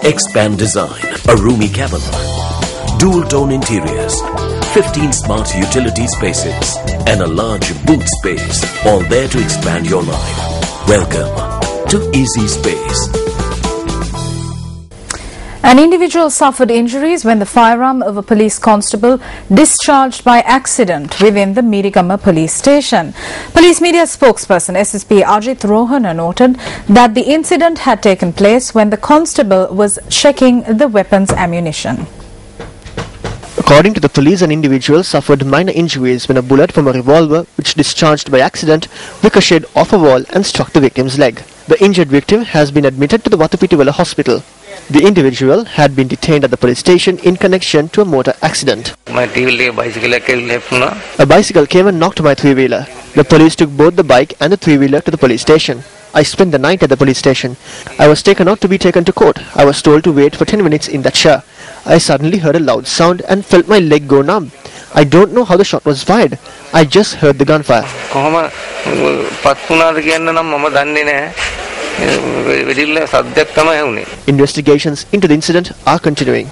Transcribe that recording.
Expand design, a roomy cabin, dual-tone interiors, 15 smart utility spaces, and a large boot space, all there to expand your life. Welcome to Easy Space. An individual suffered injuries when the firearm of a police constable discharged by accident within the Mirigama police station. Police media spokesperson SSP Ajit Rohana noted that the incident had taken place when the constable was checking the weapon's ammunition. According to the police, an individual suffered minor injuries when a bullet from a revolver, which discharged by accident, ricocheted off a wall and struck the victim's leg. The injured victim has been admitted to the Watupitiwala hospital. The individual had been detained at the police station in connection to a motor accident. A bicycle came and knocked my three-wheeler. The police took both the bike and the three-wheeler to the police station. I spent the night at the police station. I was taken out to be taken to court. I was told to wait for 10 minutes in that chair. I suddenly heard a loud sound and felt my leg go numb. I don't know how the shot was fired. I just heard the gunfire. Investigations into the incident are continuing.